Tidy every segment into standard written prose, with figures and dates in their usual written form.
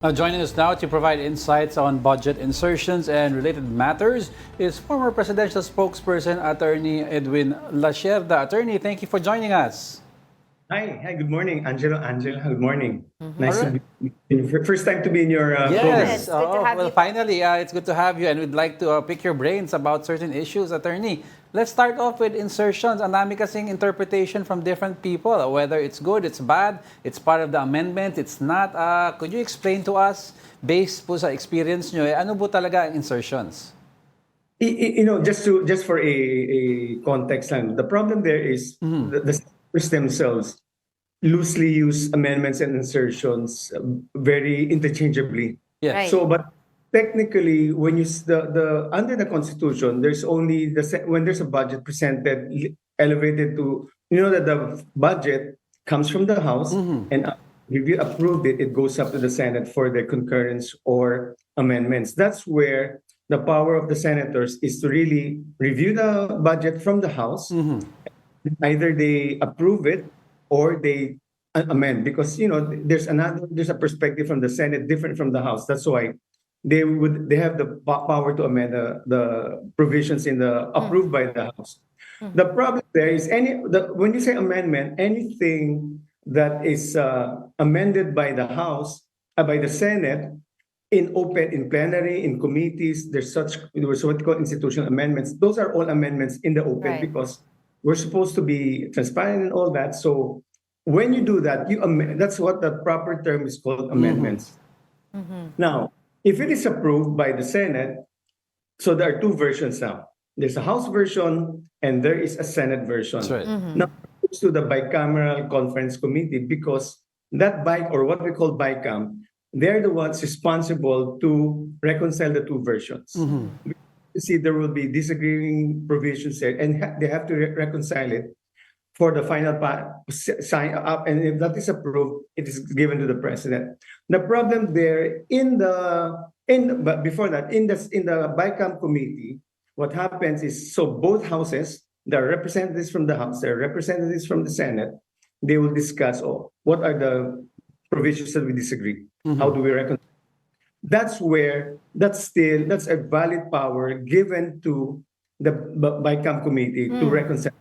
Joining us now to provide insights on budget insertions and related matters is former presidential spokesperson Attorney Edwin Lasierda. Attorney, thank you for joining us. Hi, good morning, Angela, good morning. Nice All to right. be, first time to be in your program. Yes. Good to have Well, you. finally, it's good to have you, and we'd like to pick your brains about certain issues, Attorney. Let's start off with insertions. Ang dami kasing interpretation from different people, whether it's good, it's bad, it's part of the amendment, it's not. Could you explain to us, based po sa experience nyo, ano po talaga ang insertions? Just for a context, the problem there is the senators themselves loosely use amendments and insertions very interchangeably. Yes. Right. So, but technically, when you under the Constitution, there's only when there's a budget presented, elevated to that the budget comes from the House and if you approved it, it goes up to the Senate for their concurrence or amendments. That's where the power of the senators is to really review the budget from the House. Either they approve it or they amend, because there's a perspective from the Senate different from the House. That's why they have the power to amend the provisions in the approved by the House. The problem there is when you say amendment, anything that is amended by the House, by the Senate, in plenary, in committees, there's what we call institutional amendments. Those are all amendments in the open, Right. because we're supposed to be transparent and all that. So when you do that, that's what the proper term is called, amendments. Now, if it is approved by the Senate, so there are two versions now. There's a House version and there is a Senate version. That's right. Now, it goes to the bicameral conference committee, because that or what we call BICAM, they're the ones responsible to reconcile the two versions. You see, there will be disagreeing provisions there, and they have to reconcile it for the final sign up. And if that is approved, it is given to the president. The problem there but before that, in the BICAM committee, what happens is, so both houses, there are representatives from the House, there are representatives from the Senate. They will discuss, what are the provisions that we disagree? How do we reconcile? That's a valid power given to the BICAM committee to reconcile.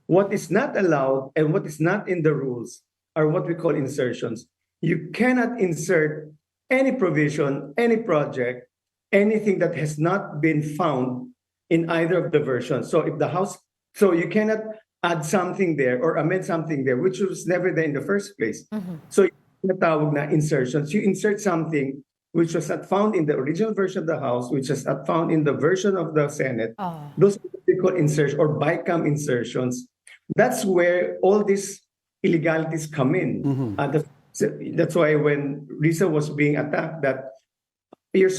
What is not allowed and what is not in the rules are what we call insertions. You cannot insert any provision, any project, anything that has not been found in either of the versions. So you cannot add something there or amend something there, which was never there in the first place. So yung tinatawag na insertions, you insert something which was not found in the original version of the House, which was not found in the version of the Senate. Those are what we call insertions or BICAM insertions. That's where all these illegalities come in. That's why when Risa was being attacked, that you're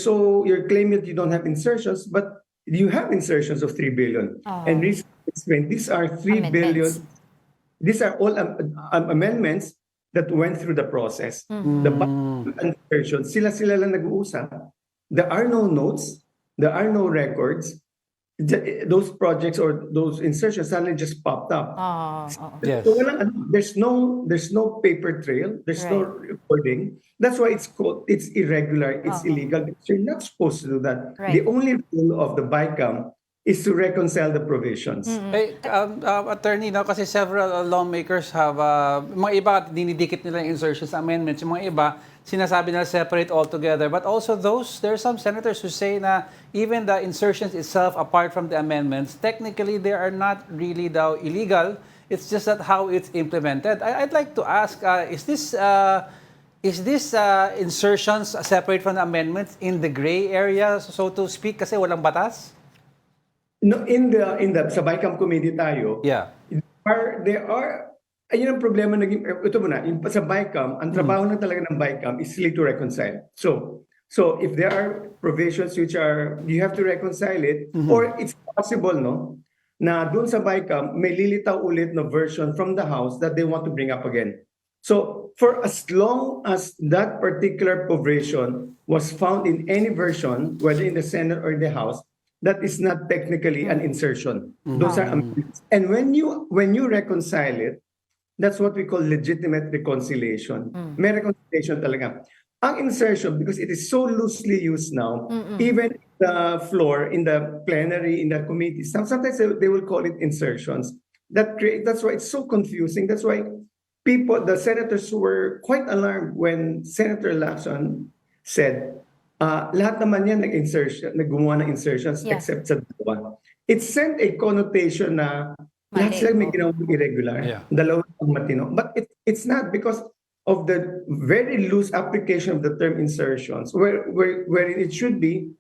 claiming that you don't have insertions, but you have insertions of 3 billion. And Risa explained, these are 3 billion. Amendments. These are all amendments that went through the process. The insertions, sila lang nag-uusap. There are no notes, there are no records. Those projects or those insertions suddenly just popped up. Yes. So there's no paper trail, there's no recording. That's why it's irregular, it's illegal, because you're not supposed to do that. Right. The only rule of the BICAM is to reconcile the provisions. Hey, attorney, kasi several lawmakers have, mga iba dinidikit nila yung insertions amendments, yung mga iba sinasabi nila separate altogether. But also there are some senators who say na even the insertions itself, apart from the amendments, technically they are not really illegal. It's just that how it's implemented. I'd like to ask, is this insertions separate from the amendments in the gray area, so to speak, kasi walang batas? No, sa BICAM committee tayo, Yeah. there are, ayun ang problema ito muna, sa BICAM, ang trabaho na talaga ng BICAM is really to reconcile. So if there are provisions which you have to reconcile it, or it's possible, na doon sa BICAM, may lilitaw ulit na version from the House that they want to bring up again. So for as long as that particular provision was found in any version, whether in the Senate or in the House, that is not technically an insertion. Those are amendments. And when you reconcile it, that's what we call legitimate reconciliation. May reconciliation talaga. ang insertion, because it is so loosely used now, even the floor, in the plenary, in the committees, sometimes they will call it insertions. That's why it's so confusing. That's why the senators were quite alarmed when Senator Lacson said, lahat naman yan gumawa ng insertions Yeah. except sa dalawa. It sent a connotation na lahat Mali. sila may ginawang irregular. Yeah. Dalawa ang matino. But it's not, because of the very loose application of the term insertions, where it should be,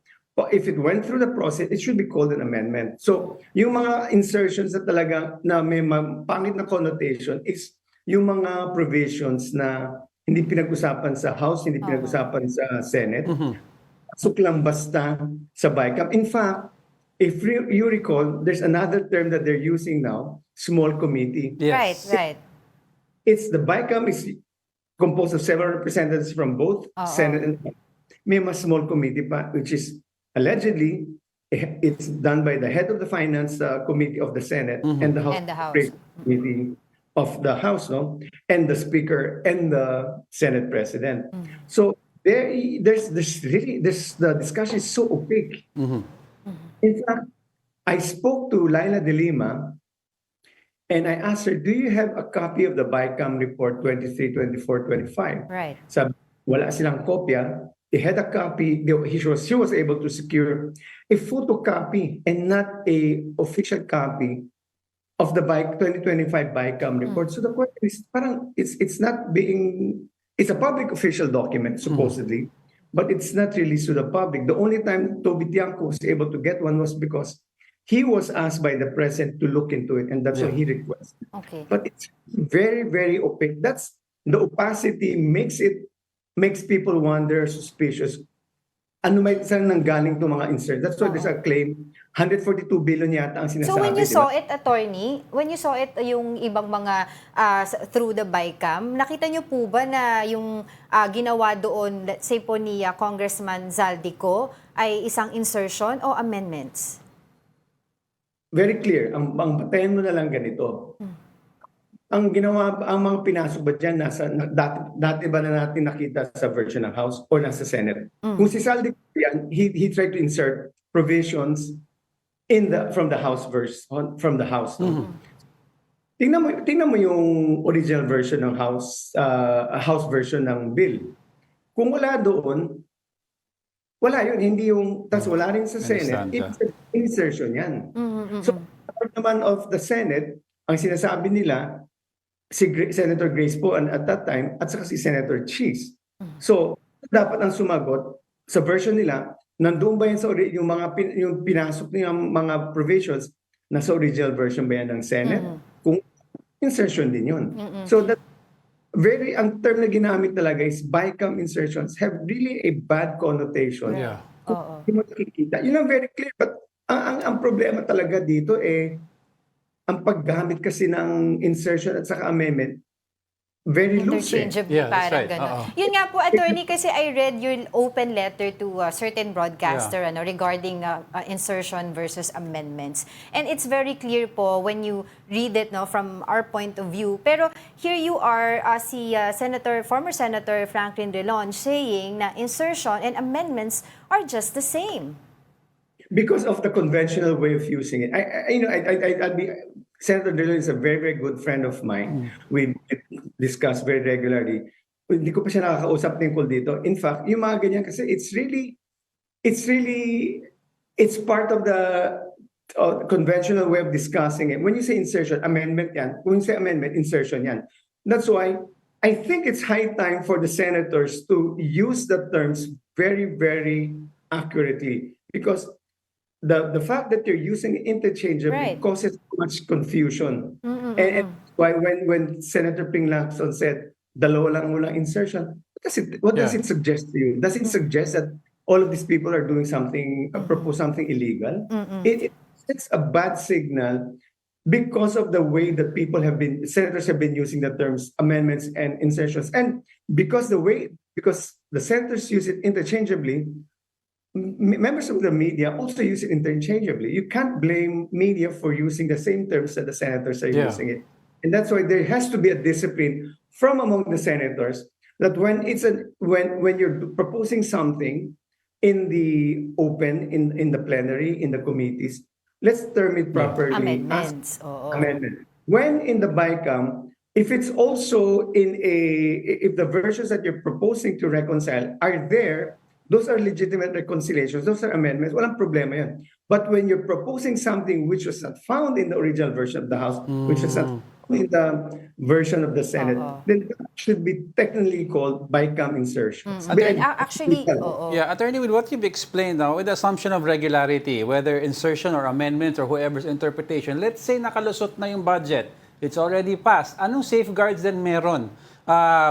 if it went through the process, it should be called an amendment. So, yung mga insertions na talaga na may pangit na connotation is yung mga provisions na hindi pinag-usapan sa House, hindi pinag-usapan sa Senate. Pasok lang basta sa BICAM. In fact, if you recall, there's another term that they're using now, small committee. Yes. Right. It's the BICAM is composed of several representatives from both Senate and may mas small committee pa, which is allegedly it's done by the head of the Finance Committee of the Senate and the House, And the House. Committee of the House, no, and the Speaker and the Senate President. So there's really the discussion is so opaque. In fact, I spoke to Laila De Lima. And I asked her, do you have a copy of the BICAM report 23, 24, 25? Right. Sabi, wala silang kopya. They had a copy. She was able to secure a photocopy and not a official copy of the 2025 BICAM report. So the question is, parang it's not being, it's a public official document, supposedly, but it's not released to the public. The only time Toby Tiangco was able to get one was because he was asked by the president to look into it, and that's what he requested. Okay. But it's very, very opaque. That's the opacity makes people wonder, suspicious. Ano may saan nanggaling itong mga insert? That's why there's a claim, 142 billion yata ang sinasabi. So when you di ba? saw it, attorney, when you saw it, yung ibang mga through the BICAM, nakita niyo po ba na yung ginawa doon, let's say po ni Congressman Zaldico, ay isang insertion o amendments? Very clear. Ang batayan mo na lang ganito. Ang ginawa, ang mga pinasok ba dyan, dati ba na natin nakita sa version ng House or nasa Senate? Kung si Saldi yan, he tried to insert provisions from the House from the House. Tingnan mo yung original version ng House version ng bill. Kung wala doon, wala yun, hindi yung, tas wala rin sa Senate, it's an insertion yan. So, part naman of the Senate, ang sinasabi nila, si Senator Grace po at that time, at saka si Senator Cheese. So, dapat ang sumagot sa version nila, nandoon ba yan sa yung pinasok niyang mga provisions na sa original version ba yan ng Senate? Kung insertion din yun. So, that ang term na ginamit talaga is BICAM insertions have really a bad connotation. Yeah. Oo. Hindi mo nakikita. Yun ang very clear. But ang problema talaga dito ang paggamit kasi ng insertion at saka amendment, very loose. Interchangeably, Yeah, that's parang right. gano'n. Oo. Yun nga po, attorney, kasi I read your open letter to a certain broadcaster regarding insertion versus amendments. And it's very clear po when you read it from our point of view. Pero here you are, si former Senator Franklin Drilon saying na insertion and amendments are just the same. Because of the conventional way of using it. Senator Drilon is a very, very good friend of mine. We discuss very regularly. Hindi ko pa siya nakakausap tungkol dito. In fact, yung mga ganyan kasi it's part of the conventional way of discussing it. When you say insertion, amendment yan. When you say amendment, insertion yan. That's why I think it's high time for the senators to use the terms very, very accurately. Because the fact that you're using it interchangeably causes too much confusion. And why when Senator Ping Lacson said, dalawa lang muna insertion, what does it suggest to you? Does it suggest that all of these people are doing something, propose something illegal? It's a bad signal because of the way that senators have been using the terms amendments and insertions. And because the senators use it interchangeably, members of the media also use it interchangeably. You can't blame media for using the same terms that the senators are using it. And that's why there has to be a discipline from among the senators that when you're proposing something in the open, in the plenary, in the committees, let's term it properly as Amendments. Oo. amendment. When in the BICAM, if it's also if the versions that you're proposing to reconcile are there, those are legitimate reconciliations, those are amendments, walang problema yan. But when you're proposing something which was not found in the original version of the House, which was not found in the version of the Senate, then that should be technically called BICAM insertions. And actually, oo. Yeah, Attorney, with what you've explained now, with the assumption of regularity, whether insertion or amendment or whoever's interpretation, let's say nakalusot na yung budget, it's already passed. Anong safeguards then meron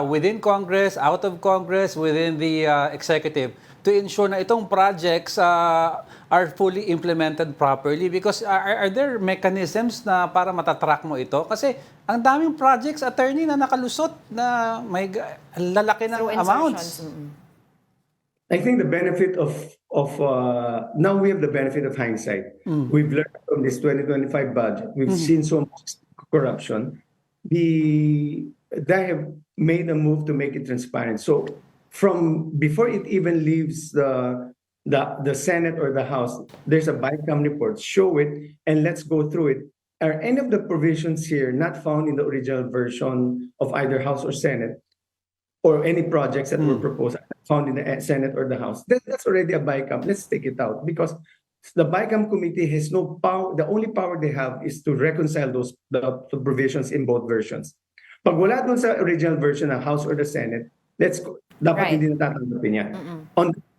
within Congress, out of Congress, within the executive to ensure na itong projects are fully implemented properly? Because are there mechanisms na para matatrack mo ito? Kasi ang daming projects, attorney, na nakalusot na may lalaki ng Through amounts. insertions. I think the benefit of now we have the benefit of hindsight. We've learned from this 2025 budget. We've seen so much corruption. They have made a move to make it transparent. So from before it even leaves the Senate or the House, there's a BICAM report. Show it and let's go through it. Are any of the provisions here not found in the original version of either House or Senate, or any projects that were proposed found in the Senate or the House? That's already a BICAM. Let's take it out because the BICAM committee has no power. The only power they have is to reconcile the provisions in both versions. Pag wala dun sa original version ng House or the Senate, dapat hindi natatanggapin yan.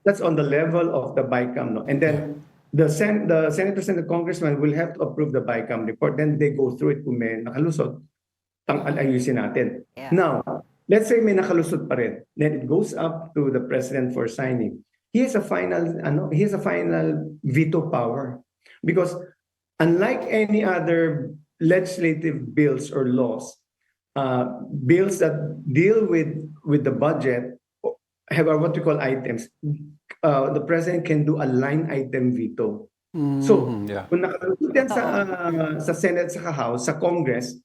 That's on the level of the BICAM. No? And then the senators and the congressmen will have to approve the BICAM report. Then they go through it kung may nakalusot. Ayusin natin. Yeah. Now, let's say may nakalusot pa rin. Then it goes up to the president for signing. He has a final veto power because unlike any other legislative bills or laws, bills that deal with the budget have what we call items. The president can do a line item veto. So, kung nakalusot yan sa Senate, sa House, sa Congress,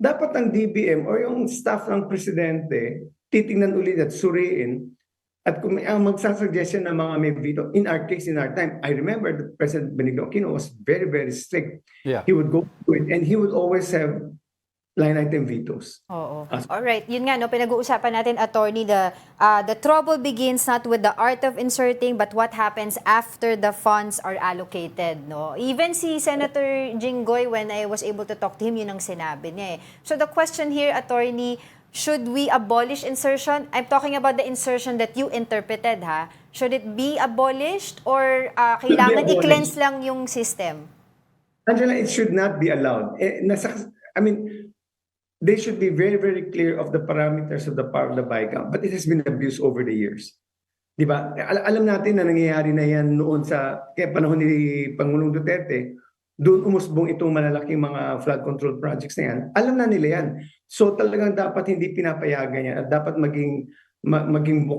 dapat ang DBM or yung staff ng presidente titingnan ulit at suriin at kung ang magsasuggest ng mga may veto. In our case, in our time, I remember that President Benigno Aquino was very, very strict. Yeah. He would go through it and he would always have line item vetoes. Oo. All right, yun nga no, pinag-uusapan natin, attorney, the trouble begins not with the art of inserting but what happens after the funds are allocated, no. Even si Senator Jinggoy, when I was able to talk to him, yun ang sinabi niya eh. So the question here, attorney, should we abolish insertion? I'm talking about the insertion that you interpreted, ha. Should it be abolished or kailangan i-cleanse lang yung system? Angela, it should not be allowed. They should be very, very clear of the parameters of the power of the BICAM, but it has been abused over the years. Di ba? Alam natin na nangyayari na yan noon kaya panahon ni Pangulong Duterte, doon umusbong itong malalaking mga flood control projects na yan. Alam na nila yan. So talagang dapat hindi pinapayagan yan at dapat maging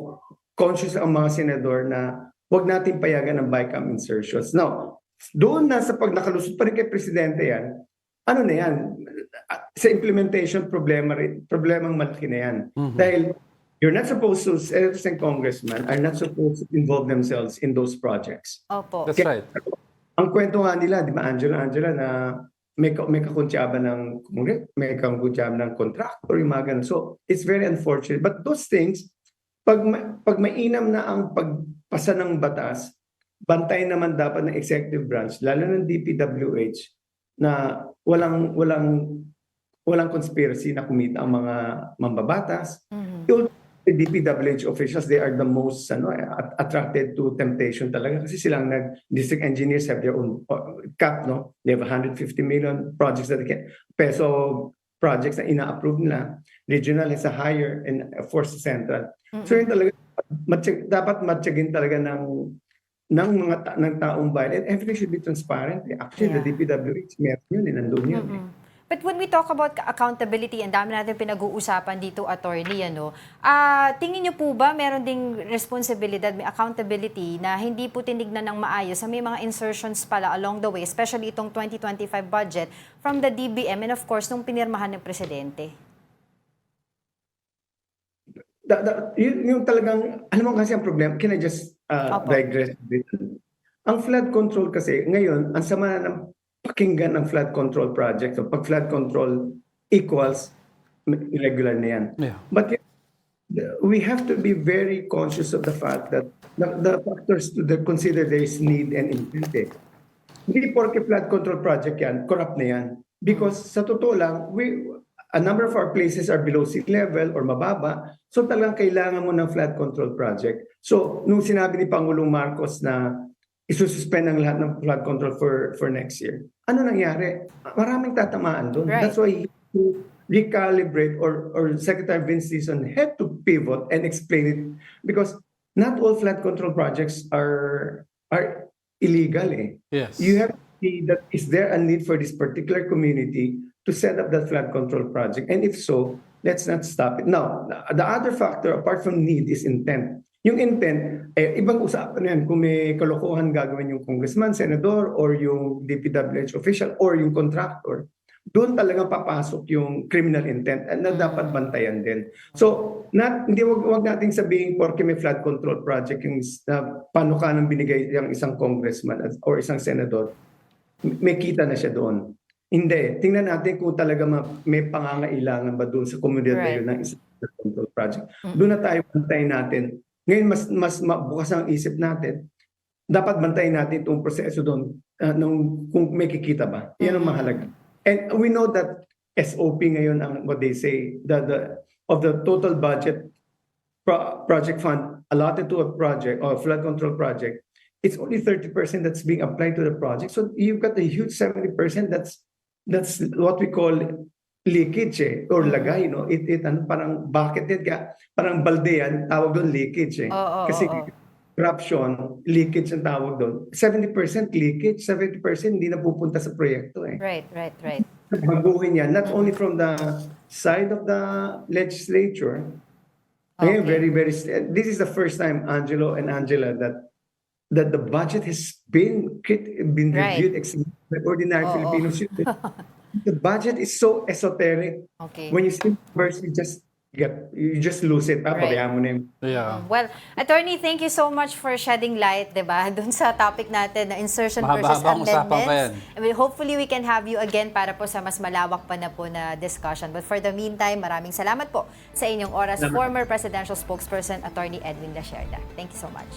conscious ang mga senador na huwag natin payagan ng BICAM insertions. Now, doon na sa pag nakalusot pa rin kay Presidente yan, ano na yan? Sa implementation, problemang malaki na yan. Dahil you're not supposed to, senators and congressmen are not supposed to involve themselves in those projects. Opo. That's right. Ang kwento nga nila, di ba, Angela, na may kakuntsaba ng contractor, yung mga ganun. So, it's very unfortunate. But those things, pag mainam na ang pagpasa ng batas, bantay naman dapat ng executive branch, lalo ng DPWH, na walang conspiracy na kumita ang mga mambabatas. The DPWH officials, they are the most attracted to temptation talaga kasi silang district engineers have their own cap, no? They have 150 million projects peso projects na ina-approve nila. Regional is a higher and force central. So yun talaga dapat matiyagin talaga ng taong bayan. And everything should be transparent. Actually, the DPWH, meron yun, nandun yun. But when we talk about accountability, ang dami natin pinag-uusapan dito, attorney, tingin niyo po ba meron ding responsibilidad, may accountability na hindi po tinignan ng maayos sa may mga insertions pala along the way, especially itong 2025 budget from the DBM and of course, nung pinirmahan ng presidente? yung talagang, alam mo kasi ang problema, can I just Opo. digress a bit? Ang flood control kasi, ngayon, ang sama ng pakinggan ng flood control project. So pag flood control equals, irregular na yan. Yeah. But we have to be very conscious of the fact that the factors to consider there is need and intent. Hindi porke flood control project yan, corrupt na yan. Because sa totoo lang, a number of our places are below sea level or mababa. So talagang kailangan mo ng flood control project. So nung sinabi ni Pangulong Marcos na isususpend ang lahat ng flood control for next year, ano nangyari? Maraming tatamaan doon. Right. That's why he had to recalibrate or Secretary Vince Dizon had to pivot and explain it because not all flood control projects are illegal. Yes. You have to see that is there a need for this particular community to set up that flood control project, and if so, let's not stop it. Now, the other factor apart from need is intent. Yung intent, ibang usapan yan kung may kalokohan gagawin yung congressman, senador, or yung DPWH official, or yung contractor. Doon talagang papasok yung criminal intent na dapat bantayan din. So, wag nating sabihin porke may flood control project yung panukanang binigay yung isang congressman or isang senador, may kita na siya doon. Hindi. Tingnan natin kung talaga may pangangailangan ba doon sa komunidad na yun ng isang flood control project. Doon na tayo bantayin natin. Ngayon, mas bukas ang isip natin. Dapat bantayin natin itong proseso doon kung may kikita ba. Yan ang mahalaga. And we know that SOP ngayon ang what they say of the total budget project fund allotted to a project or flood control project, it's only 30% that's being applied to the project. So you've got a huge 70% that's what we call leakage or lagay, no? Parang bucket yan, parang balde yan, tawag doon leakage Kasi corruption, leakage ang tawag doon. 70% leakage, 70% hindi na pupunta sa proyekto Right. Baguhin yan, not only from the side of the legislature. Ngayon, very, very, this is the first time, Angelo and Angela, that the budget has been reviewed by ordinary Filipinos. The budget is so esoteric. Okay. When you see numbers, you just lose it. Pabayaan mo na yun. Yeah. Well, Attorney, thank you so much for shedding light, 'di ba, dun sa topic natin na insertion versus Mahaba-habang usapan pa amendments. yan. I mean, hopefully we can have you again para po sa mas malawak pa na po na discussion. But for the meantime, maraming salamat po sa inyong oras, former presidential spokesperson Attorney Edwin Lacerda. Thank you so much.